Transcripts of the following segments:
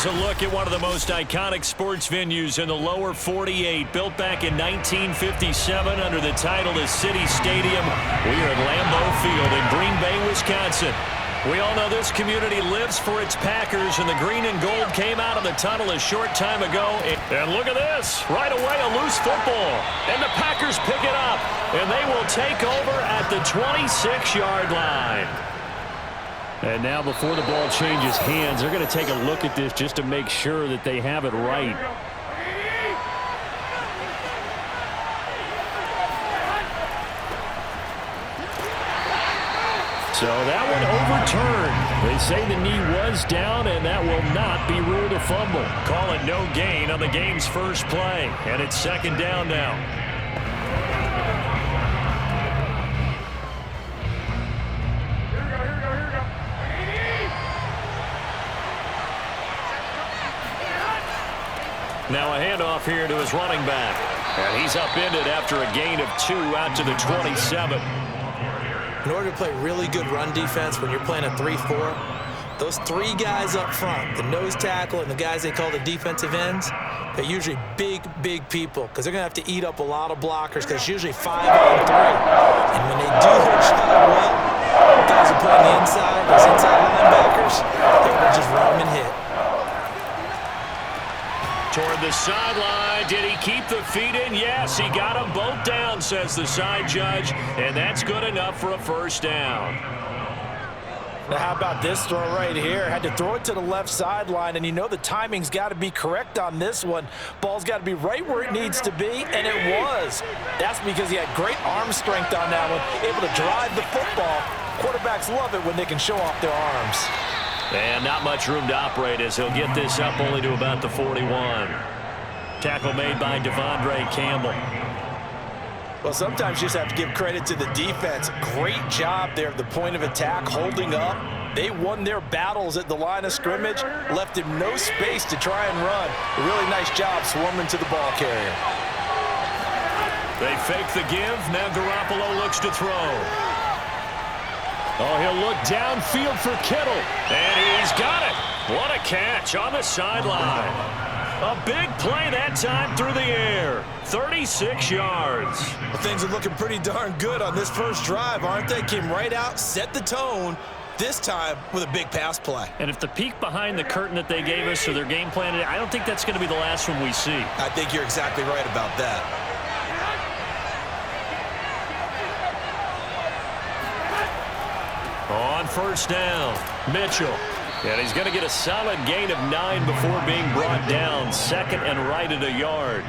a look at one of the most iconic sports venues in the lower 48, built back in 1957 under the title of City Stadium. We are at Lambeau Field in Green Bay, Wisconsin. We all know this community lives for its Packers, and the green and gold came out of the tunnel a short time ago. And look at this. Right away, a loose football. And the Packers pick it up, and they will take over at the 26-yard line. And now before the ball changes hands, they're going to take a look at this just to make sure that they have it right. So that one overturned. They say the knee was down, and that will not be ruled a fumble. Call it no gain on the game's first play, and it's second down now. Now a handoff here to his running back. And he's upended after a gain of 2 out to the 27. In order to play really good run defense when you're playing a 3-4, those 3 guys up front, the nose tackle and the guys they call the defensive ends, they're usually big, big people because they're going to have to eat up a lot of blockers because it's usually 5 on 3. And when they do their job well, guys are playing the inside, those inside linebackers, they're going to just run them and hit. Toward the sideline. Did he keep the feet in? Yes, he got them both down, says the side judge, and that's good enough for a first down. Now how about this throw right here? Had to throw it to the left sideline, and you know the timing's got to be correct on this one. Ball's got to be right where it needs to be, and it was. That's because he had great arm strength on that one, able to drive the football. Quarterbacks love it when they can show off their arms. And not much room to operate as he'll get this up only to about the 41. Tackle made by Devondre Campbell. Well, sometimes you just have to give credit to the defense. Great job there at the point of attack, holding up. They won their battles at the line of scrimmage, left him no space to try and run. A really nice job swarming to the ball carrier. They fake the give. Now Garoppolo looks to throw. Oh, he'll look downfield for Kittle. And he's got it. What a catch on the sideline. A big play that time through the air. 36 yards. Well, things are looking pretty darn good on this first drive, aren't they? Came right out, set the tone, this time with a big pass play. And if the peek behind the curtain that they gave us or their game plan, I don't think that's going to be the last one we see. I think you're exactly right about that. On first down, Mitchell. And he's going to get a solid gain of 9 before being brought down. Second and right at a yard.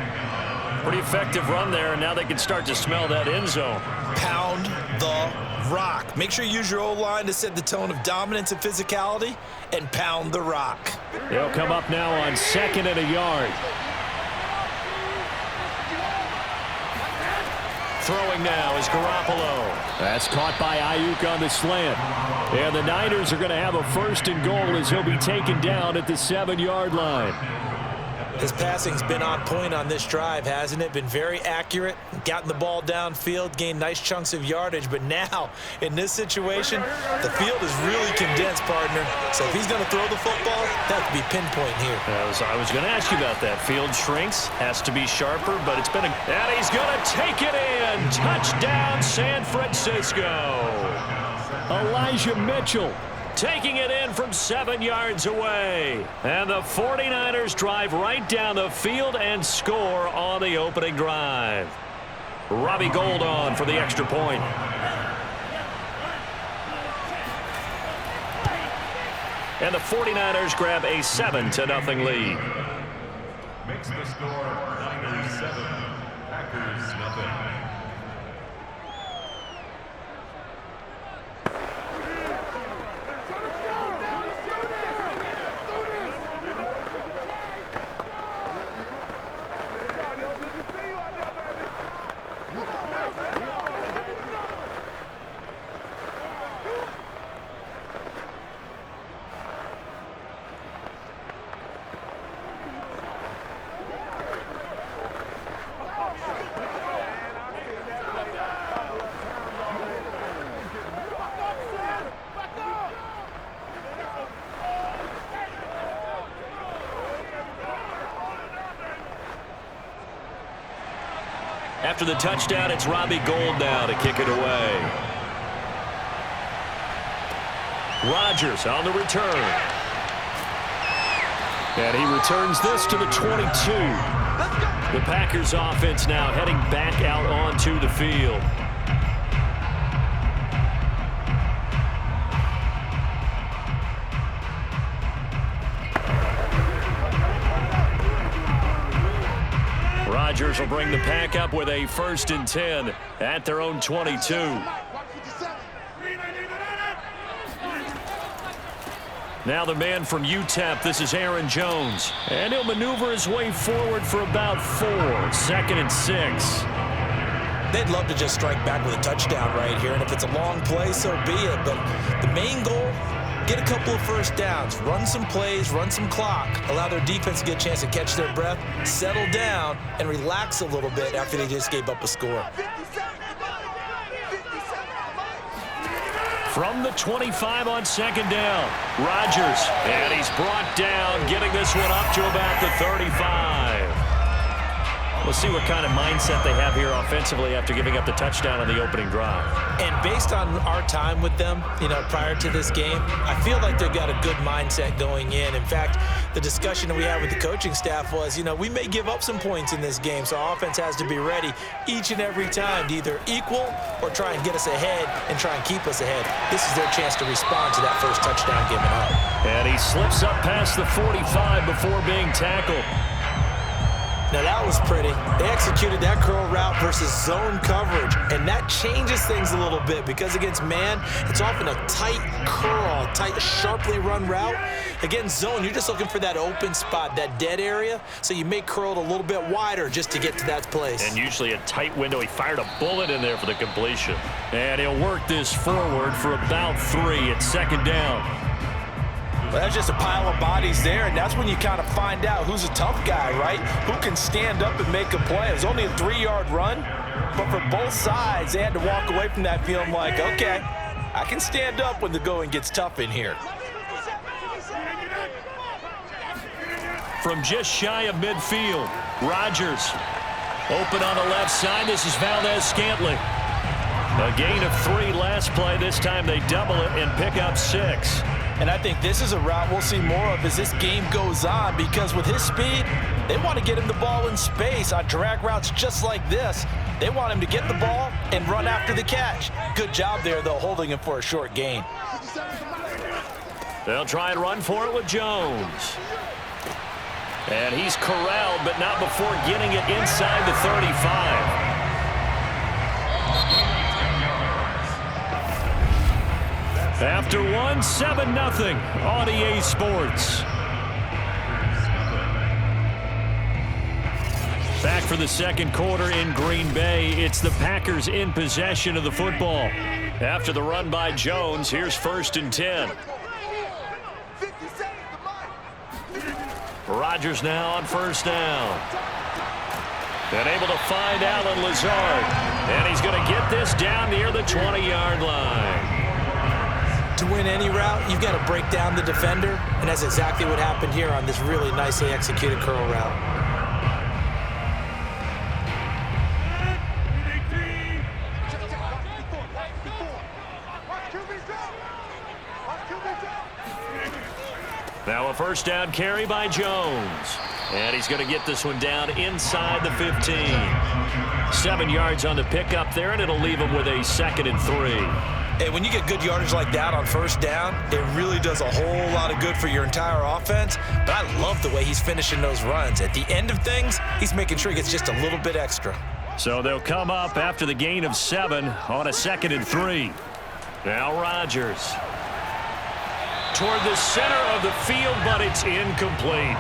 Pretty effective run there, and now they can start to smell that end zone. Pound the rock. Make sure you use your O-line to set the tone of dominance and physicality, and pound the rock. They'll come up now on second and a yard. Throwing now is Garoppolo. That's caught by Ayuk on the slant. And the Niners are going to have a first and goal as he'll be taken down at the 7-yard line. His passing's been on point on this drive, hasn't it? Been very accurate, gotten the ball downfield, gained nice chunks of yardage. But now, in this situation, the field is really condensed, partner. So if he's going to throw the football, that could be pinpoint here. I was going to ask you about that. Field shrinks, has to be sharper, but it's been a... And he's going to take it in. Touchdown, San Francisco. Elijah Mitchell taking it in from 7 yards away. And the 49ers drive right down the field and score on the opening drive. Robbie Gould on for the extra point. And the 49ers grab a 7-0 lead. Makes the score Niners 7, Packers nothing. After the touchdown, it's Robbie Gould now to kick it away. Rodgers on the return. And he returns this to the 22. The Packers offense now heading back out onto the field. Rodgers will bring the Pack up with a 1st and 10 at their own 22. Now the man from UTEP, this is Aaron Jones. And he'll maneuver his way forward for about 4. 2nd and 6. They'd love to just strike back with a touchdown right here, and if it's a long play, so be it. But the main goal, get a couple of 1st downs, run some plays, run some clock, allow their defense to get a chance to catch their breath, settle down, and relax a little bit after they just gave up a score. From the 25 on 2nd down, Rodgers, and he's brought down, getting this one up to about the 35. We'll see what kind of mindset they have here offensively after giving up the touchdown on the opening drive. And based on our time with them, prior to this game, I feel like they've got a good mindset going in. In fact, the discussion that we had with the coaching staff was, we may give up some points in this game, so our offense has to be ready each and every time to either equal or try and get us ahead and try and keep us ahead. This is their chance to respond to that first touchdown given up. And he slips up past the 45 before being tackled. Now that was pretty. They executed that curl route versus zone coverage, and that changes things a little bit because against man, it's often a tight curl, tight, sharply run route. Against zone, you're just looking for that open spot, that dead area, so you may curl it a little bit wider just to get to that place. And usually a tight window. He fired a bullet in there for the completion. And he'll work this forward for about 3 at 2nd down. Well, that's just a pile of bodies there, and that's when you kind of find out who's a tough guy, right? Who can stand up and make a play. It was only a 3-yard run, but for both sides, they had to walk away from that feeling like, okay, I can stand up when the going gets tough in here. From just shy of midfield, Rodgers open on the left side. This is Valdez-Scantling. A gain of 3 last play. This time they double it and pick up 6. And I think this is a route we'll see more of as this game goes on, because with his speed, they want to get him the ball in space on drag routes just like this. They want him to get the ball and run after the catch. Good job there, though, holding him for a short gain. They'll try and run for it with Jones. And he's corralled, but not before getting it inside the 35. After 1, 7-0 on EA Sports. Back for the 2nd quarter in Green Bay. It's the Packers in possession of the football. After the run by Jones, here's 1st and 10. Rodgers now on 1st down. And able to find Alan Lazard. And he's going to get this down near the 20-yard line. To win any route, you've got to break down the defender, and that's exactly what happened here on this really nicely executed curl route. Now a 1st down carry by Jones. And he's going to get this one down inside the 15. 7 yards on the pickup there, and it'll leave him with a 2nd and 3. Hey, when you get good yardage like that on 1st down, it really does a whole lot of good for your entire offense. But I love the way he's finishing those runs. At the end of things, he's making sure he gets just a little bit extra. So they'll come up after the gain of 7 on a 2nd and 3. Now Rodgers. Toward the center of the field, but it's incomplete.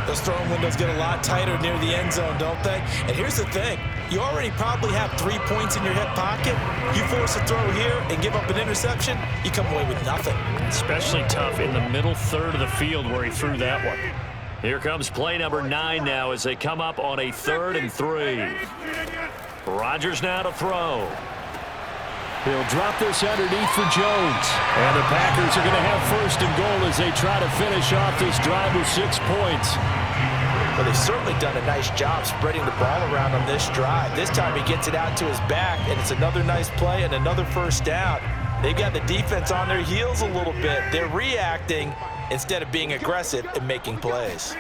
Those throwing windows get a lot tighter near the end zone, don't they? And here's the thing. You already probably have 3 points in your hip pocket. You force a throw here and give up an interception, you come away with nothing. Especially tough in the middle third of the field where he threw that one. Here comes play number 9 now as they come up on a 3rd and 3. Rodgers now to throw. He'll drop this underneath for Jones. And the Packers are going to have 1st and goal as they try to finish off this drive with 6 points. Well, they've certainly done a nice job spreading the ball around on this drive. This time he gets it out to his back, and it's another nice play and another first down. They've got the defense on their heels a little bit. They're reacting instead of being aggressive and making plays.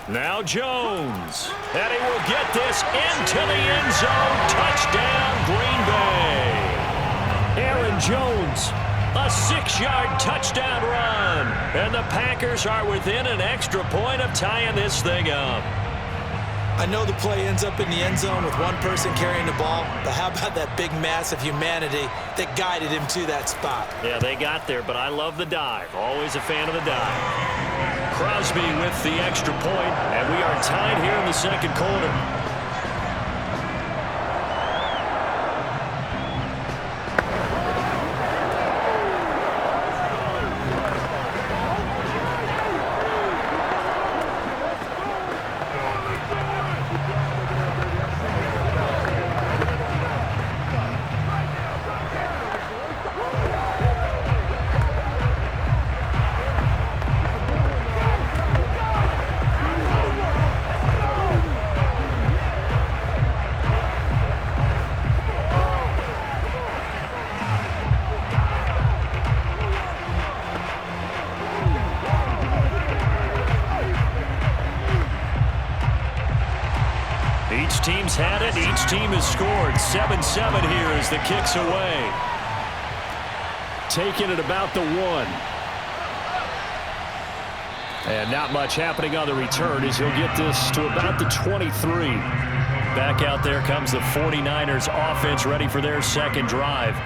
Now Jones, and he will get this into the end zone. Touchdown, Green Bay. Aaron Jones, a 6-yard touchdown run. And the Packers are within an extra point of tying this thing up. I know the play ends up in the end zone with one person carrying the ball, but how about that big mass of humanity that guided him to that spot? Yeah, they got there, but I love the dive. Always a fan of the dive. Crosby with the extra point, and we are tied here in the second quarter. Each team's had it. Each team has scored. 7-7 here as the kick's away. Taking it about the 1. And not much happening on the return as he'll get this to about the 23. Back out there comes the 49ers offense ready for their second drive.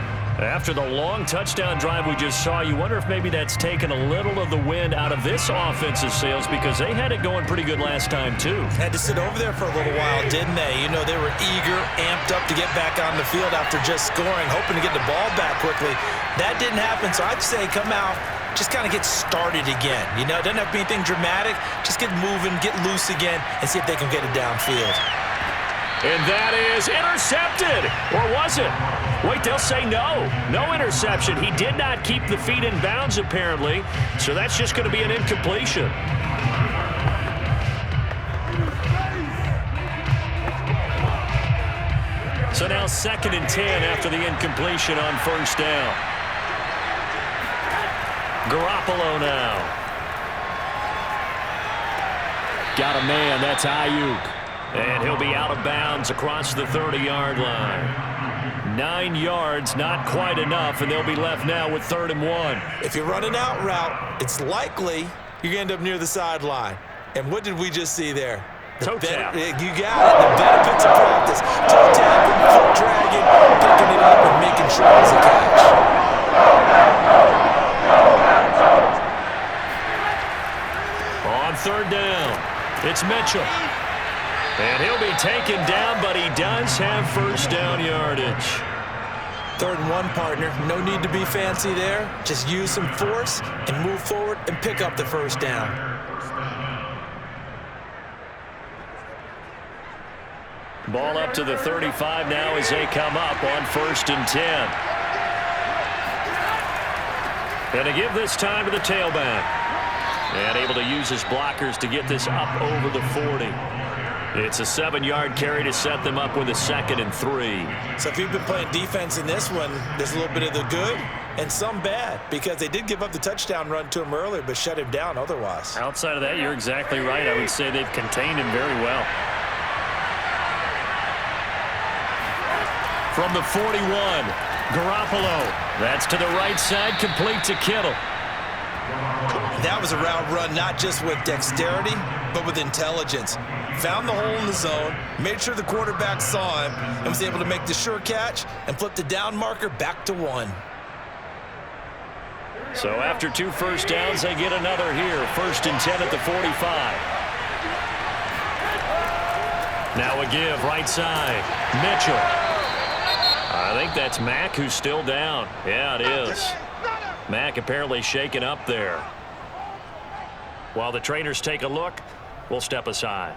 After the long touchdown drive we just saw, you wonder if maybe that's taken a little of the wind out of this offensive sails because they had it going pretty good last time too. Had to sit over there for a little while, didn't they? You know, they were eager, amped up to get back on the field after just scoring, hoping to get the ball back quickly. That didn't happen, so I'd say come out, just kind of get started again. You know, it doesn't have to be anything dramatic. Just get moving, get loose again, and see if they can get it downfield. And that is intercepted. Or was it? Wait, they'll say no. No interception. He did not keep the feet in bounds, apparently. So that's just going to be an incompletion. So now 2nd and 10 after the incompletion on first down. Garoppolo now. Got a man. That's Ayuk. And he'll be out of bounds across the 30-yard line. 9 yards, not quite enough, and they'll be left now with 3rd and 1. If you run an out route, it's likely you're going to end up near the sideline. And what did we just see there? Toe tap. You got it. The benefits of practice. Toe tapping, foot dragging, picking it up, and making sure it's a catch. On 3rd down, it's Mitchell. And he'll be taken down, but he does have first down yardage. 3rd and 1, partner. No need to be fancy there. Just use some force and move forward and pick up the first down. Ball up to the 35 now as they come up on 1st and 10. And to give this time to the tailback. And able to use his blockers to get this up over the 40. It's a 7-yard carry to set them up with a 2nd and 3. So if you've been playing defense in this one, there's a little bit of the good and some bad because they did give up the touchdown run to him earlier but shut him down otherwise. Outside of that, you're exactly right. I would say they've contained him very well. From the 41, Garoppolo. That's to the right side, complete to Kittle. That was a route run not just with dexterity, but with intelligence. Found the hole in the zone, made sure the quarterback saw him, and was able to make the sure catch and flip the down marker back to 1. So after 2 first downs, they get another here. 1st and 10 at the 45. Now a give, right side. Mitchell. I think that's Mack who's still down. Yeah, it is. Mack apparently shaken up there. While the trainers take a look, we'll step aside.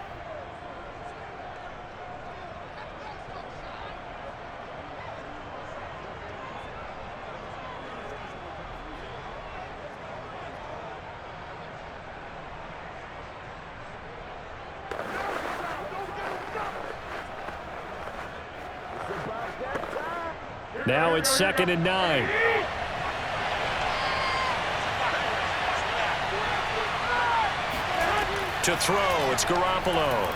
Now it's 2nd and 9. To throw, it's Garoppolo.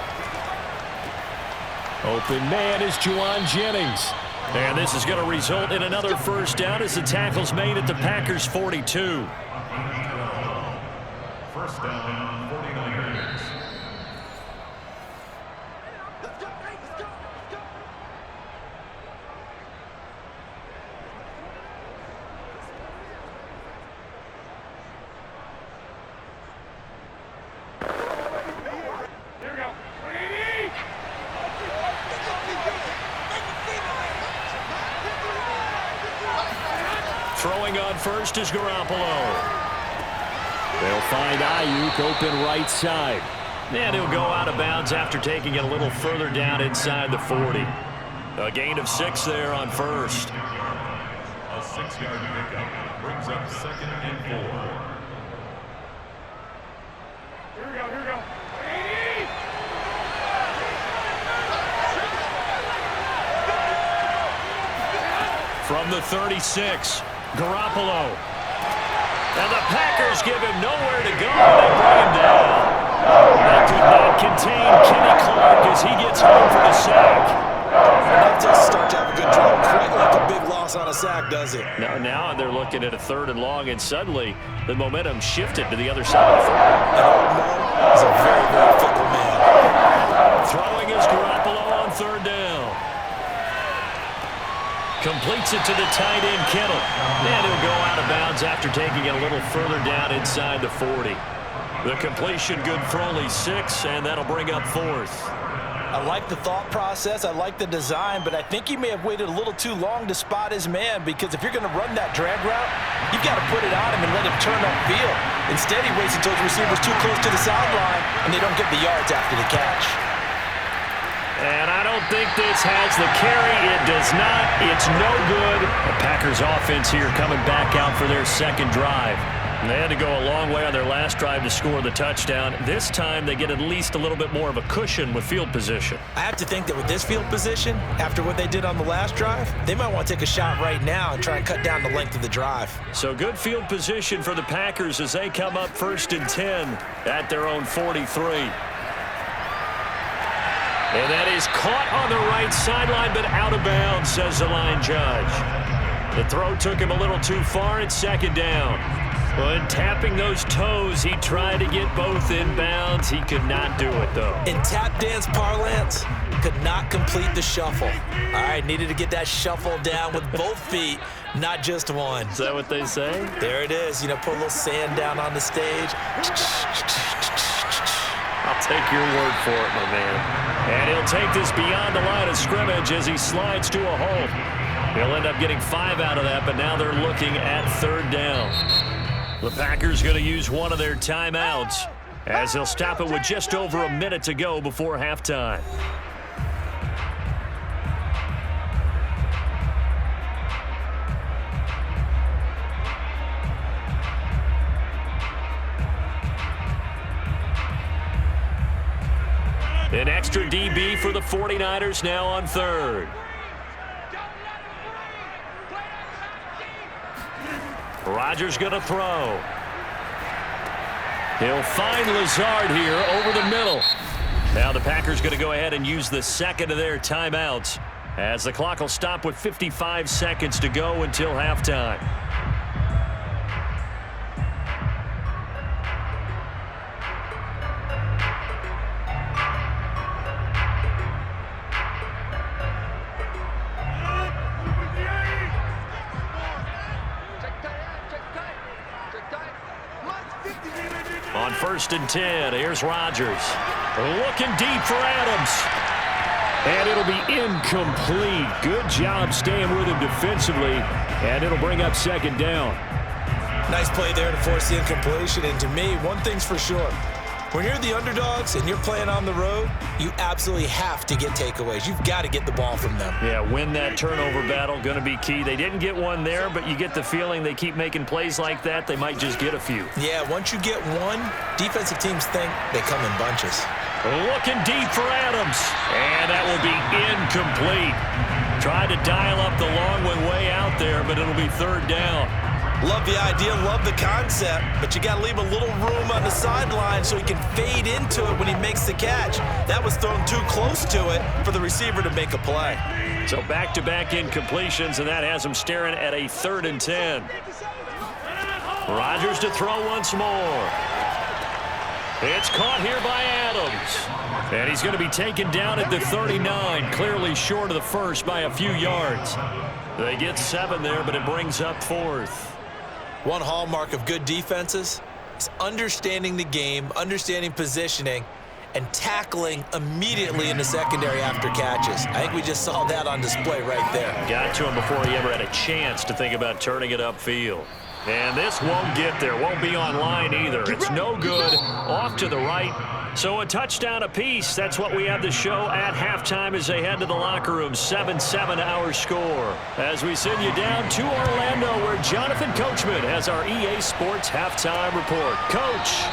Open man is Juwan Jennings. And this is going to result in another first down as the tackle's made at the Packers' 42. First down, 49ers. Throwing on first is Garoppolo. They'll find Ayuk open right side. And he'll go out of bounds after taking it a little further down inside the 40. A gain of 6 there on first. A 6-yard pickup brings up 2nd and 4. From the 36, Garoppolo. And the Packers give him nowhere to go. They bring him down. That could not contain Kenny Clark as he gets home for the sack. That does start to have a good drive. Quite like a big loss on a sack, does it? Now they're looking at a 3rd and long, and suddenly the momentum shifted to the other side of the football. And old Mo is a very, very fickle man. Throwing is Garoppolo on 3rd down. Completes it to the tight end, Kittle. And he'll go out of bounds after taking it a little further down inside the 40. The completion good for only 6, and that'll bring up 4th. I like the thought process. I like the design, but I think he may have waited a little too long to spot his man, because if you're going to run that drag route, you've got to put it on him and let him turn upfield. Instead, he waits until his receiver's too close to the sideline, and they don't get the yards after the catch. And I don't think this has the carry. It does not. It's no good. The Packers offense here coming back out for their 2nd drive. And they had to go a long way on their last drive to score the touchdown. This time they get at least a little bit more of a cushion with field position. I have to think that with this field position, after what they did on the last drive, they might want to take a shot right now and try and cut down the length of the drive. So good field position for the Packers as they come up 1st and 10 at their own 43. And that is caught on the right sideline, but out of bounds, says the line judge. The throw took him a little too far. It's 2nd down. But tapping those toes, he tried to get both in bounds. He could not do it, though. In tap dance parlance, could not complete the shuffle. All right, needed to get that shuffle down with both feet, not just one. Is that what they say? There it is. You know, put a little sand down on the stage. I'll take your word for it, my man. And he'll take this beyond the line of scrimmage as he slides to a halt. He'll end up getting 5 out of that, but now they're looking at 3rd down. The Packers going to use one of their timeouts as they'll stop it with just over a minute to go before halftime. An extra DB for the 49ers now on 3rd. Rodgers going to throw. He'll find Lazard here over the middle. Now the Packers going to go ahead and use the 2nd of their timeouts as the clock will stop with 55 seconds to go until halftime. On 1st and 10, here's Rodgers. Looking deep for Adams. And it'll be incomplete. Good job staying with him defensively. And it'll bring up 2nd down. Nice play there to force the incompletion. And to me, one thing's for sure. When you're the underdogs and you're playing on the road, you absolutely have to get takeaways. You've got to get the ball from them. Yeah, win that turnover battle, going to be key. They didn't get one there, but you get the feeling they keep making plays like that, they might just get a few. Yeah, once you get one, defensive teams think they come in bunches. Looking deep for Adams, and that will be incomplete. Tried to dial up the long one way out there, but it'll be third down. Love the idea, love the concept, but you got to leave a little room on the sideline so he can fade into it when he makes the catch. That was thrown too close to it for the receiver to make a play. So back-to-back incompletions, and that has him staring at a 3rd and 10. Rodgers to throw once more. It's caught here by Adams. And he's going to be taken down at the 39, clearly short of the first by a few yards. They get 7 there, but it brings up 4th. One hallmark of good defenses is understanding the game, understanding positioning, and tackling immediately in the secondary after catches. I think we just saw that on display right there. Got to him before he ever had a chance to think about turning it upfield. And this won't get there, won't be on line either. It's no good, off to the right. So a touchdown apiece. That's what we have to show at halftime as they head to the locker room. 7-7 our score. As we send you down to Orlando, where Jonathan Coachman has our EA Sports halftime report. Coach,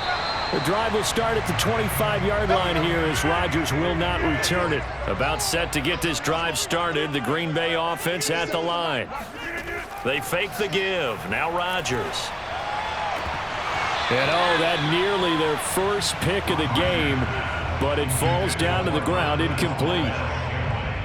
the drive will start at the 25-yard line here as Rodgers will not return it. About set to get this drive started, the Green Bay offense at the line. They fake the give. Now Rodgers. And that nearly their first pick of the game, but it falls down to the ground incomplete.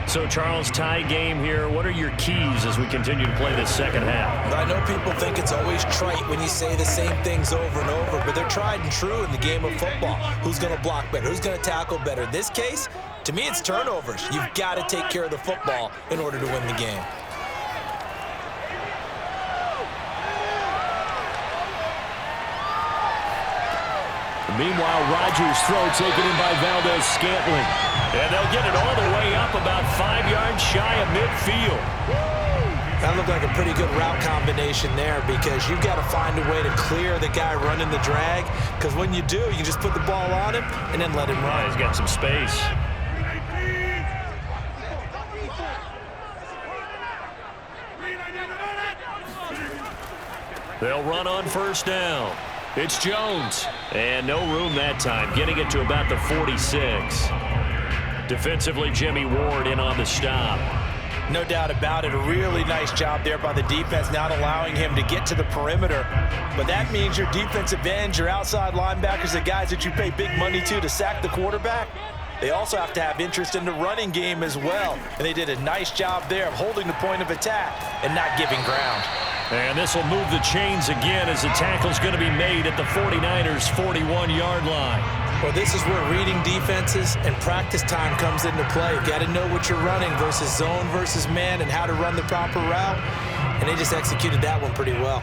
So, Charles, tie game here. What are your keys as we continue to play this second half? I know people think it's always trite when you say the same things over and over, but they're tried and true in the game of football. Who's going to block better? Who's going to tackle better? In this case, to me, it's turnovers. You've got to take care of the football in order to win the game. Meanwhile, Rodgers' throw taken in by Valdez-Scantling. And they'll get it all the way up about 5 yards shy of midfield. That looked like a pretty good route combination there because you've got to find a way to clear the guy running the drag, because when you do, you just put the ball on him and then let him run. He's got some space. They'll run on first down. It's Jones. And no room that time, getting it to about the 46. Defensively, Jimmy Ward in on the stop. No doubt about it. A really nice job there by the defense, not allowing him to get to the perimeter. But that means your defensive ends, your outside linebackers, the guys that you pay big money to sack the quarterback, they also have to have interest in the running game as well. And they did a nice job there of holding the point of attack and not giving ground. And this will move the chains again as the tackle's going to be made at the 49ers' 41-yard line. Well, this is where reading defenses and practice time comes into play. You've got to know what you're running versus zone versus man and how to run the proper route. And they just executed that one pretty well.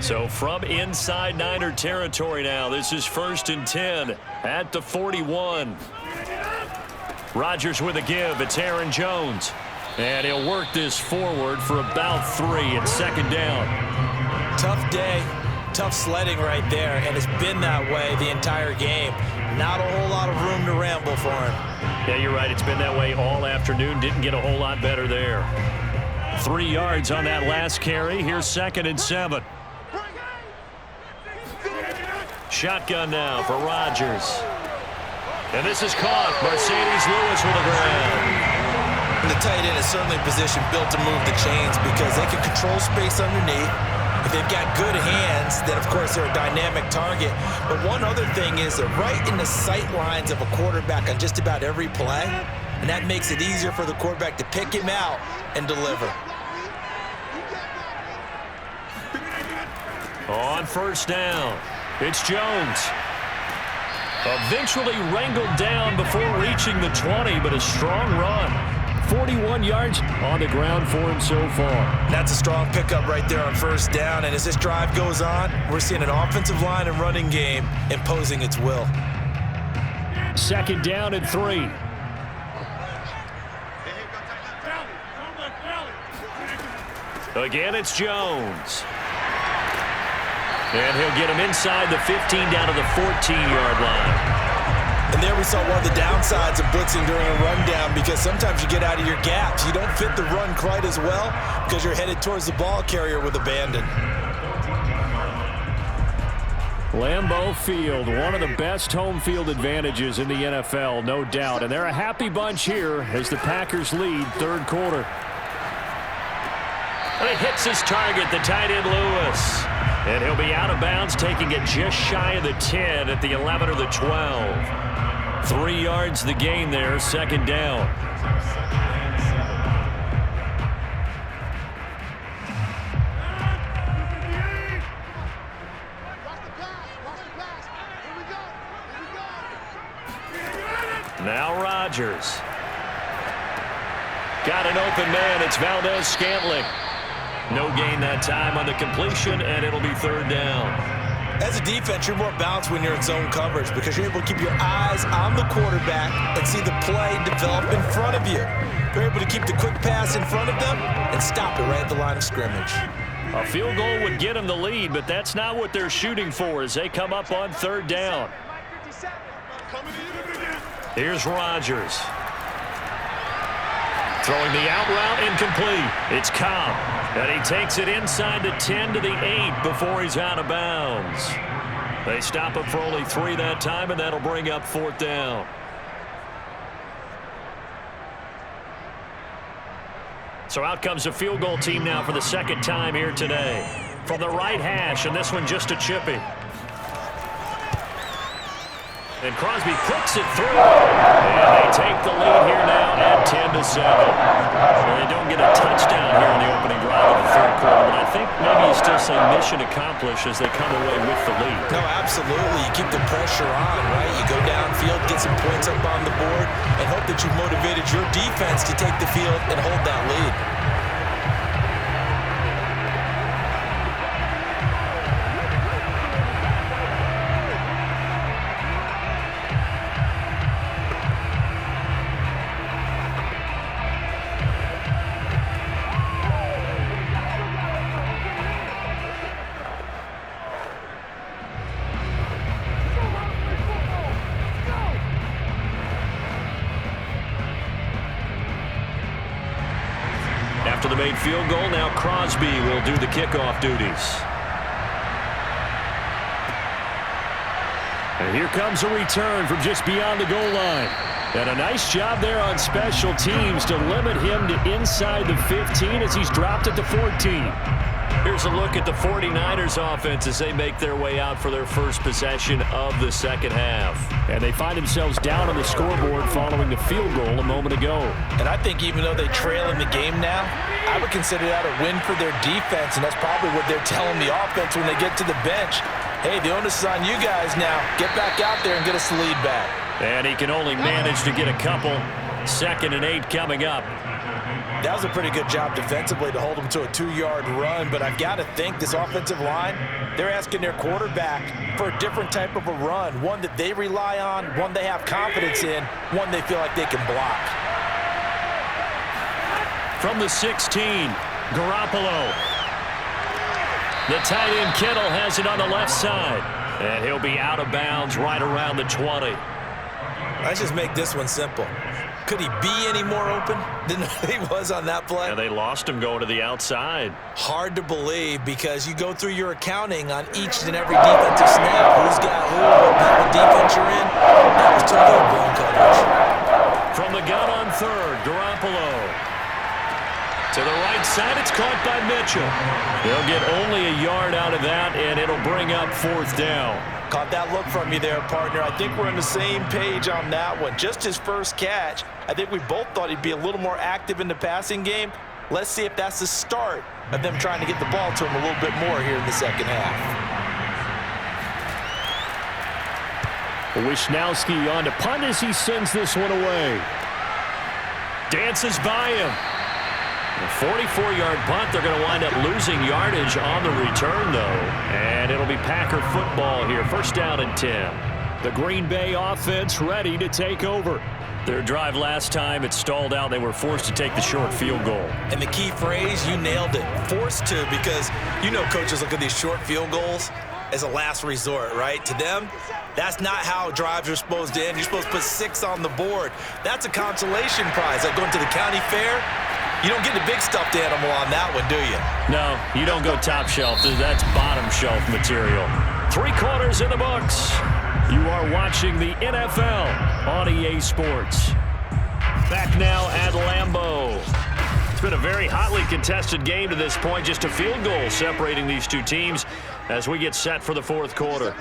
So from inside Niner territory now, this is 1st and 10 at the 41. Rodgers with a give. It's Aaron Jones. And he'll work this forward for about 3 at 2nd down. Tough day, tough sledding right there, and it's been that way the entire game. Not a whole lot of room to ramble for him. Yeah, you're right. It's been that way all afternoon. Didn't get a whole lot better there. 3 yards on that last carry. Here's 2nd and 7. Shotgun now for Rodgers. And this is caught. Mercedes Lewis with a grab. The tight end is certainly a position built to move the chains because they can control space underneath. If they've got good hands, then, of course, they're a dynamic target. But one other thing is they're right in the sight lines of a quarterback on just about every play, and that makes it easier for the quarterback to pick him out and deliver. On first down, it's Jones. Eventually wrangled down before reaching the 20, but a strong run. 41 yards on the ground for him so far. That's a strong pickup right there on first down, and as this drive goes on, we're seeing an offensive line and running game imposing its will. 2nd down and 3. Again, it's Jones. And he'll get him inside the 15 down to the 14-yard line. And there we saw one of the downsides of blitzing during a rundown, because sometimes you get out of your gaps. You don't fit the run quite as well because you're headed towards the ball carrier with abandon. Lambeau Field, one of the best home field advantages in the NFL, no doubt. And they're a happy bunch here as the Packers lead 3rd quarter. And he hits his target, the tight end Lewis. And he'll be out of bounds, taking it just shy of the 10 at the 11 or the 12. 3 yards the gain there, second down. Now Rodgers. Got an open man. It's Valdez-Scantling. No gain that time on the completion, and it'll be third down. As a defense, you're more balanced when you're in zone coverage because you're able to keep your eyes on the quarterback and see the play develop in front of you. You're able to keep the quick pass in front of them and stop it right at the line of scrimmage. A field goal would get them the lead, but that's not what they're shooting for as they come up on third down. Here's Rodgers. Throwing the out route incomplete. It's Cobb. And he takes it inside the 10 to the 8 before he's out of bounds. They stop him for only 3 that time, and that'll bring up fourth down. So out comes the field goal team now for the second time here today. From the right hash, and this one just a chippy. And Crosby puts it through. And they take the lead here now at 10-7. Well, they don't get a touchdown here in the opening drive of the third quarter, but I think maybe you still say mission accomplished as they come away with the lead. No, absolutely. You keep the pressure on, right? You go downfield, get some points up on the board, and hope that you've motivated your defense to take the field and hold that lead. After the made field goal, now Crosby will do the kickoff duties. And here comes a return from just beyond the goal line. And a nice job there on special teams to limit him to inside the 15 as he's dropped at the 14. Here's a look at the 49ers offense as they make their way out for their first possession of the second half. And they find themselves down on the scoreboard following the field goal a moment ago. And I think even though they trail in the game now, I would consider that a win for their defense, and that's probably what they're telling the offense when they get to the bench. Hey, the onus is on you guys now. Get back out there and get us the lead back. And he can only manage to get a couple. 2nd and 8 coming up. That was a pretty good job defensively to hold them to a 2-yard run, but I've got to think this offensive line, they're asking their quarterback for a different type of a run, one that they rely on, one they have confidence in, one they feel like they can block. From the 16, Garoppolo. The tight end Kittle has it on the left side, and he'll be out of bounds right around the 20. Let's just make this one simple. Could he be any more open than he was on that play? And they lost him going to the outside. Hard to believe because you go through your accounting on each and every defensive snap. Who's got who, what defense you're in. That was too good, blown coverage. From the gun on third, Garoppolo. To the right side, it's caught by Mitchell. They'll get only a yard out of that, and it'll bring up fourth down. Caught that look from you there, partner. I think we're on the same page on that one. Just his first catch. I think we both thought he'd be a little more active in the passing game. Let's see if that's the start of them trying to get the ball to him a little bit more here in the second half. Wisnowski on to punt as he sends this one away. Dances by him. A 44-yard punt. They're going to wind up losing yardage on the return, though. And it'll be Packer football here. First down and 10. The Green Bay offense ready to take over. Their drive last time, it stalled out. They were forced to take the short field goal. And the key phrase, you nailed it. Forced to, because you know coaches look at these short field goals as a last resort, right? To them, that's not how drives are supposed to end. You're supposed to put 6 on the board. That's a consolation prize. Like going to the county fair, you don't get the big stuffed animal on that one, do you? No, you don't go top shelf. That's bottom shelf material. 3 quarters in the books. You are watching the NFL on EA Sports. Back now at Lambeau. It's been a very hotly contested game to this point. Just a field goal separating these two teams as we get set for the fourth quarter.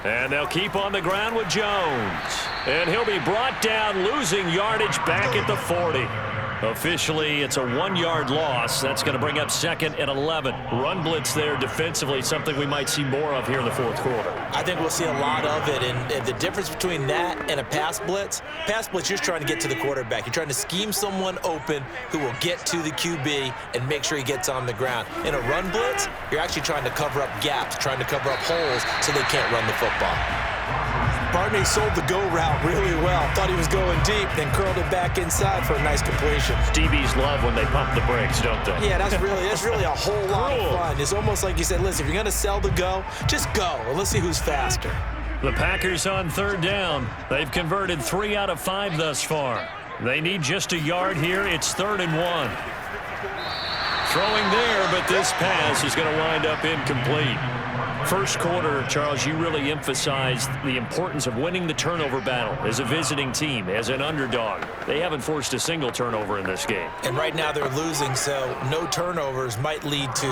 And they'll keep on the ground with Jones. And he'll be brought down, losing yardage back at the 40. Officially, it's a 1-yard loss. That's going to bring up 2nd and 11. Run blitz there defensively, something we might see more of here in the fourth quarter. I think we'll see a lot of it, and the difference between that and a pass blitz, you're just trying to get to the quarterback. You're trying to scheme someone open who will get to the QB and make sure he gets on the ground. In a run blitz, you're actually trying to cover up gaps, trying to cover up holes so they can't run the football. Barney sold the go route really well. Thought he was going deep, then curled it back inside for a nice completion. DBs love when they pump the brakes, don't they? Yeah, that's really a whole lot of fun. It's almost like you said, listen, if you're going to sell the go, just go, and let's see who's faster. The Packers on 3rd down. They've converted 3 out of 5 thus far. They need just a yard here. It's 3rd and 1. Throwing there, but this pass is going to wind up incomplete. First quarter, Charles, you really emphasized the importance of winning the turnover battle as a visiting team, as an underdog. They haven't forced a single turnover in this game. And right now they're losing, so no turnovers might lead to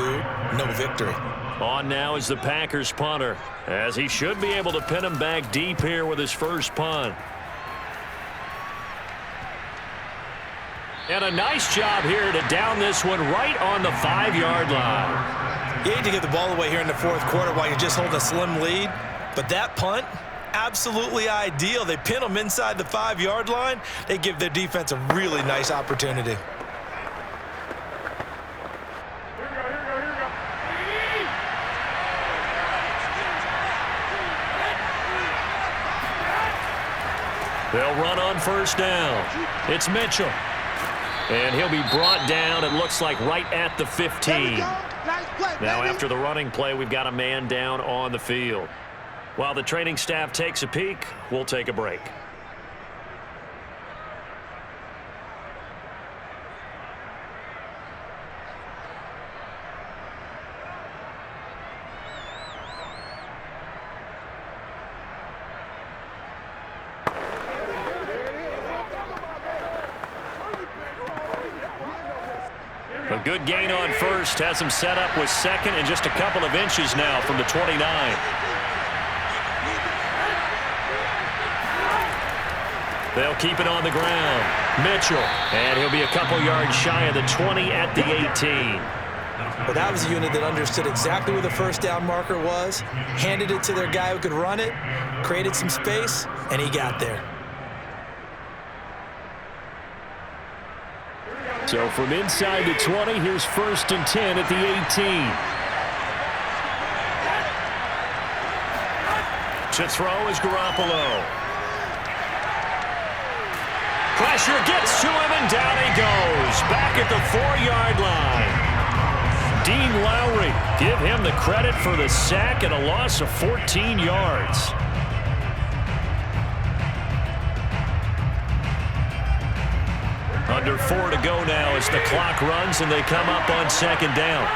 no victory. On now is the Packers punter, as he should be able to pin him back deep here with his first punt. And a nice job here to down this one right on the 5-yard line. You hate to give the ball away here in the fourth quarter while you're just holding a slim lead, but that punt, absolutely ideal. They pin them inside the 5-yard line. They give their defense a really nice opportunity. They'll run on first down. It's Mitchell. And he'll be brought down, it looks like, right at the 15. Now, after the running play, we've got a man down on the field. While the training staff takes a peek, we'll take a break. A good gain on first has him set up with 2nd and just a couple of inches now from the 29. They'll keep it on the ground. Mitchell, and he'll be a couple yards shy of the 20 at the 18. Well, that was a unit that understood exactly where the first down marker was, handed it to their guy who could run it, created some space, and he got there. So from inside the 20, here's 1st and 10 at the 18. To throw is Garoppolo. Pressure gets to him, and down he goes. Back at the 4-yard line. Dean Lowry, give him the credit for the sack and a loss of 14 yards. Under 4 to go now as the clock runs and they come up on 2nd down.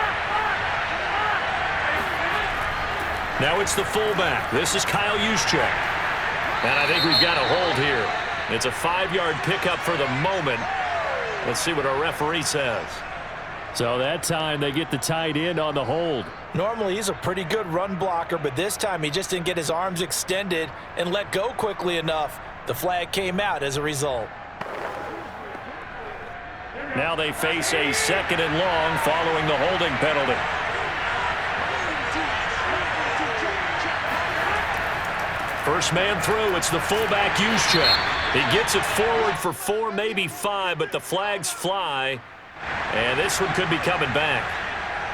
Now it's the fullback. This is Kyle Juszczyk. And I think we've got a hold here. It's a 5-yard pickup for the moment. Let's see what our referee says. So that time they get the tight end on the hold. Normally he's a pretty good run blocker, but this time he just didn't get his arms extended and let go quickly enough. The flag came out as a result. Now they face a 2nd and long following the holding penalty. First man through, it's the fullback Juszczyk. He gets it forward for 4, maybe 5, but the flags fly. And this one could be coming back.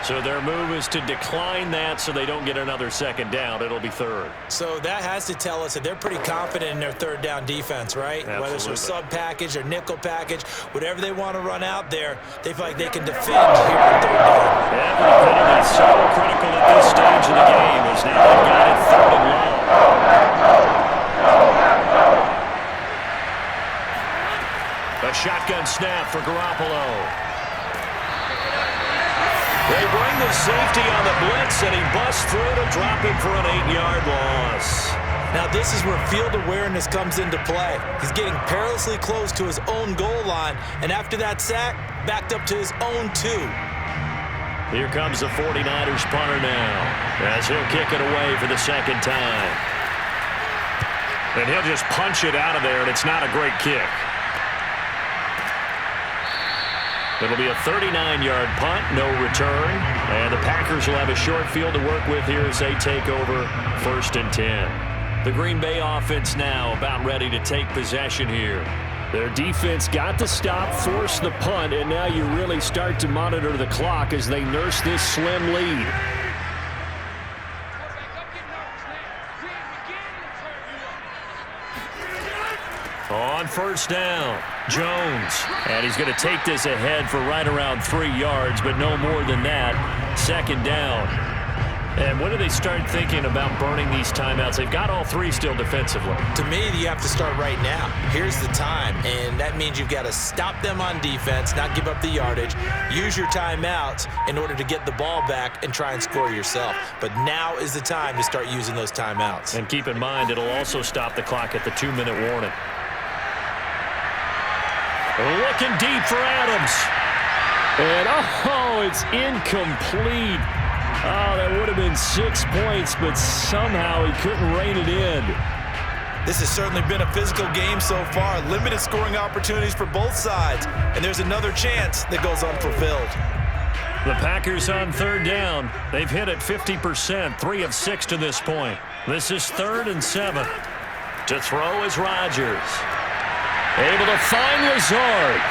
So their move is to decline that so they don't get another 2nd down. It'll be 3rd. So that has to tell us that they're pretty confident in their 3rd down defense, right? Absolutely. Whether it's a sub package or nickel package, whatever they want to run out there, they feel like they can defend here on 3rd down. Every penalty is so critical at this stage of the game as now they've got it 3rd and long. A shotgun snap for Garoppolo. They bring the safety on the blitz, and he busts through to drop him for an 8-yard loss. Now this is where field awareness comes into play. He's getting perilously close to his own goal line, and after that sack, backed up to his own 2. Here comes the 49ers punter now, as he'll kick it away for the second time. And he'll just punch it out of there, and it's not a great kick. It'll be a 39-yard punt, no return. And the Packers will have a short field to work with here as they take over 1st and 10. The Green Bay offense now about ready to take possession here. Their defense got the stop, forced the punt, and now you really start to monitor the clock as they nurse this slim lead. On 1st down, Jones. And he's going to take this ahead for right around 3 yards, but no more than that. 2nd down. And when do they start thinking about burning these timeouts? They've got all 3 still defensively. To me, you have to start right now. Here's the time, and that means you've got to stop them on defense, not give up the yardage, use your timeouts in order to get the ball back and try and score yourself. But now is the time to start using those timeouts. And keep in mind, it'll also stop the clock at the 2-minute warning. Looking deep for Adams. And, it's incomplete. Oh, that would have been 6 points, but somehow he couldn't rein it in. This has certainly been a physical game so far. Limited scoring opportunities for both sides. And there's another chance that goes unfulfilled. The Packers on 3rd down. They've hit it 50%, 3 of 6 to this point. This is 3rd and 7. To throw is Rodgers. Able to find Lazard.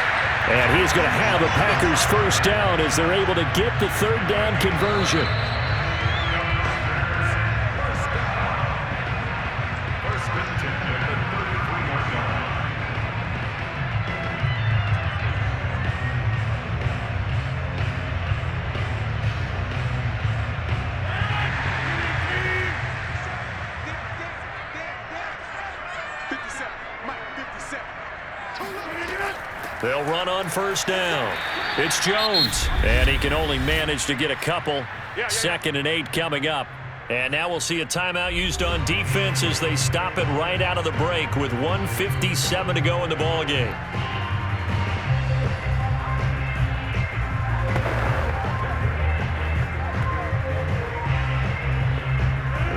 And he's going to have a Packers 1st down as they're able to get the 3rd down conversion. They'll run on 1st down. It's Jones, and he can only manage to get a couple. 2nd and 8 coming up. And now we'll see a timeout used on defense as they stop it right out of the break with 1:57 to go in the ballgame.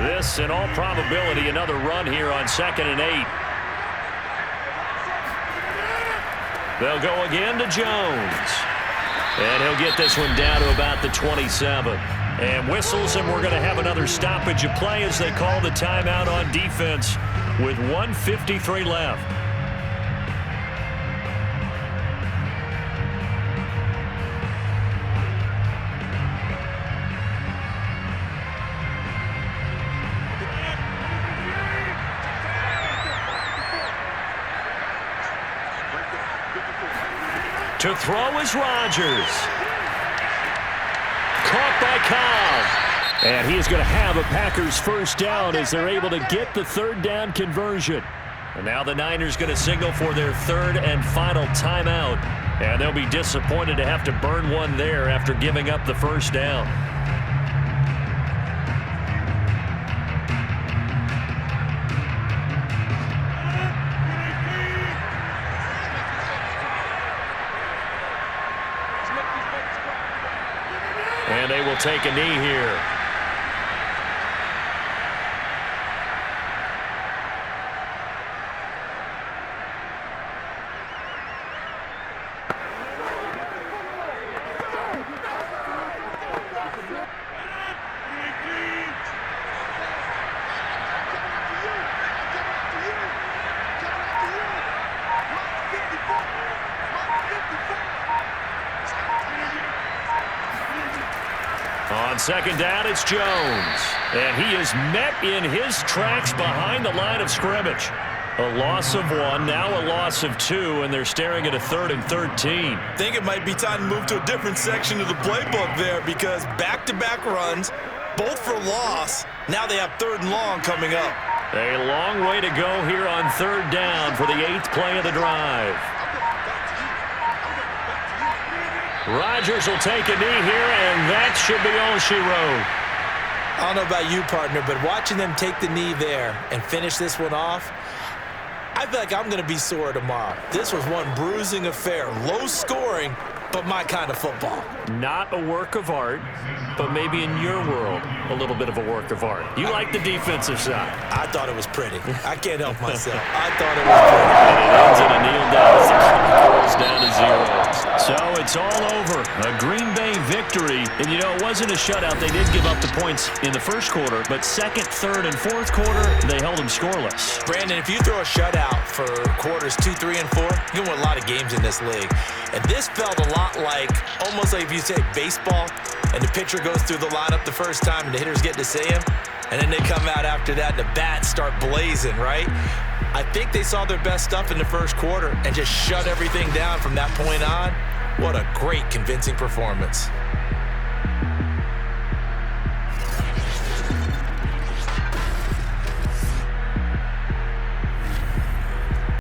This, in all probability, another run here on 2nd and 8. They'll go again to Jones. And he'll get this one down to about the 27. And whistles, and we're going to have another stoppage of play as they call the timeout on defense with 1:53 left. To throw is Rodgers. Caught by Cobb. And he's going to have a Packers 1st down as they're able to get the 3rd down conversion. And now the Niners going to signal for their 3rd and final timeout. And they'll be disappointed to have to burn one there after giving up the 1st down. And they will take a knee here. On 2nd down, it's Jones. And he is met in his tracks behind the line of scrimmage. A loss of 1, now a loss of 2, and they're staring at a 3rd and 13. I think it might be time to move to a different section of the playbook there because back-to-back runs, both for loss. Now they have 3rd and long coming up. A long way to go here on 3rd down for the 8th play of the drive. Rodgers will take a knee here, and that should be all she wrote. I don't know about you, partner, but watching them take the knee there and finish this one off, I feel like I'm going to be sore tomorrow. This was one bruising affair. Low scoring, but my kind of football. Not a work of art, but maybe in your world, a little bit of a work of art. You like the defensive side. I thought it was pretty. I can't help myself. I thought it was pretty. And it ends in a kneel down as the clock rolls down to 0. So it's all over. A Green Bay victory. And, you know, it wasn't a shutout. They did give up the points in the first quarter, but second, third, and fourth quarter, they held them scoreless. Brandon, if you throw a shutout for quarters 2, 3, and 4, you can win a lot of games in this league. And this felt a lot like, almost like if you say baseball, and the pitcher goes through the lineup the first time and the hitters get to see him, and then they come out after that and the bats start blazing, right? I think they saw their best stuff in the first quarter and just shut everything down from that point on. What a great, convincing performance.